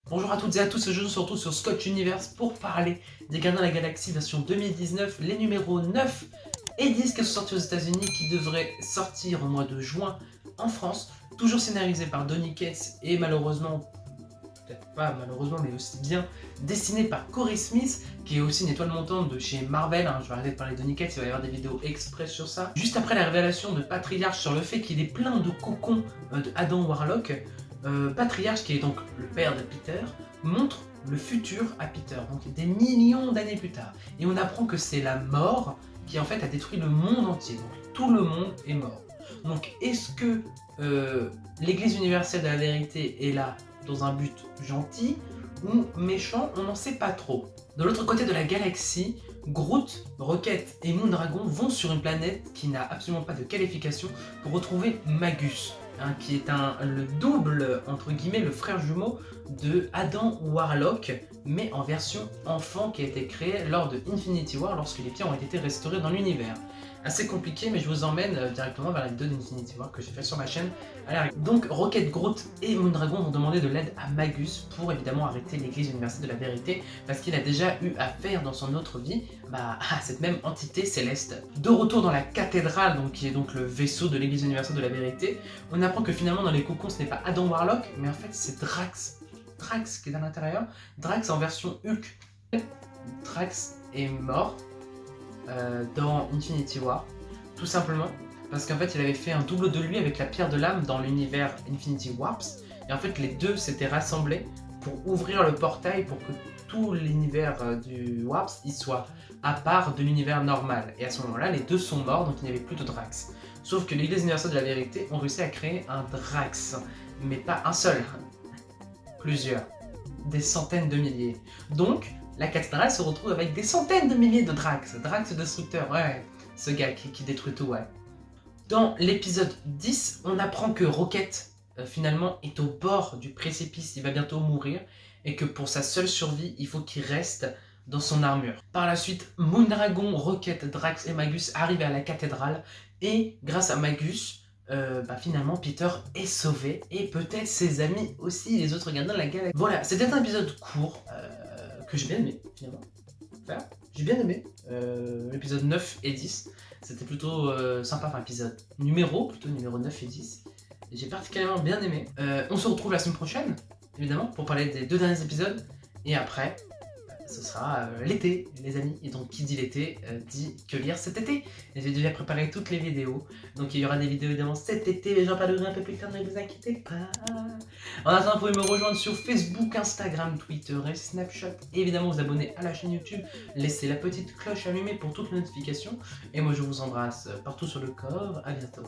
Bonjour à toutes et à tous, aujourd'hui on se retrouve sur Scotch Universe pour parler des Gardiens de la Galaxie version 2019, les numéros 9 et 10 qui sont sortis aux États-Unis, qui devraient sortir au mois de juin en France, toujours scénarisé par Donny Cates et malheureusement, peut-être pas malheureusement, mais aussi bien dessiné par Corey Smith, qui est aussi une étoile montante de chez Marvel. Je vais arrêter de parler de Donny Cates, il va y avoir des vidéos express sur ça. Juste après la révélation de Patriarche sur le fait qu'il est plein de cocons de Adam Warlock, Patriarche, qui est donc le père de Peter, montre le futur à Peter, donc des millions d'années plus tard. Et on apprend que c'est la mort qui en fait a détruit le monde entier, donc tout le monde est mort. Donc est-ce que l'Église universelle de la vérité est là dans un but gentil ou méchant? On n'en sait pas trop. De l'autre côté de la galaxie, Groot, Rocket et Moondragon vont sur une planète qui n'a absolument pas de qualification pour retrouver Magus, qui est le double, entre guillemets, le frère jumeau de Adam Warlock, mais en version enfant, qui a été créé lors de Infinity War, lorsque les pierres ont été restaurées dans l'univers. Assez compliqué, mais je vous emmène directement vers la vidéo d'Infinity War que j'ai fait sur ma chaîne. Donc Rocket, Groot et Moondragon vont demander de l'aide à Magus pour évidemment arrêter l'Église universelle de la vérité, parce qu'il a déjà eu affaire dans son autre vie à cette même entité céleste. De retour dans la cathédrale, qui est donc le vaisseau de l'Église universelle de la vérité, on apprend que finalement dans les cocons ce n'est pas Adam Warlock, mais en fait c'est Drax. Drax qui est à l'intérieur. Drax en version Hulk. Drax est mort dans Infinity War, tout simplement parce qu'en fait il avait fait un double de lui avec la pierre de l'âme dans l'univers Infinity Warps, et en fait les deux s'étaient rassemblés pour ouvrir le portail pour que tout l'univers du Warps il soit à part de l'univers normal, et à ce moment là les deux sont morts, donc il n'y avait plus de Drax. Sauf que l'Église universelle de la vérité ont réussi à créer un Drax, mais pas un seul, plusieurs, des centaines de milliers. Donc la cathédrale se retrouve avec des centaines de milliers de Drax. Drax destructeur, ouais, ce gars qui détruit tout, ouais. Dans l'épisode 10, on apprend que Rocket, finalement, est au bord du précipice, il va bientôt mourir, et que pour sa seule survie, il faut qu'il reste dans son armure. Par la suite, Moondragon, Rocket, Drax et Magus arrivent à la cathédrale, et grâce à Magus, finalement Peter est sauvé, et peut-être ses amis aussi, les autres gardiens de la galaxie. Voilà, c'était un épisode court, que j'ai bien aimé, finalement. Enfin, j'ai bien aimé l'épisode 9 et 10. C'était plutôt sympa, épisode numéro 9 et 10. J'ai particulièrement bien aimé. On se retrouve la semaine prochaine, évidemment, pour parler des 2 derniers épisodes. Et après, ce sera l'été, les amis. Et donc, qui dit l'été, dit que lire cet été. Et j'ai déjà préparé toutes les vidéos. Donc, il y aura des vidéos évidemment cet été, mais j'en parlerai un peu plus tard, ne vous inquiétez pas. En attendant, vous pouvez me rejoindre sur Facebook, Instagram, Twitter et Snapchat. Et évidemment, vous abonner à la chaîne YouTube. Laissez la petite cloche allumée pour toutes les notifications. Et moi, je vous embrasse partout sur le corps. À bientôt.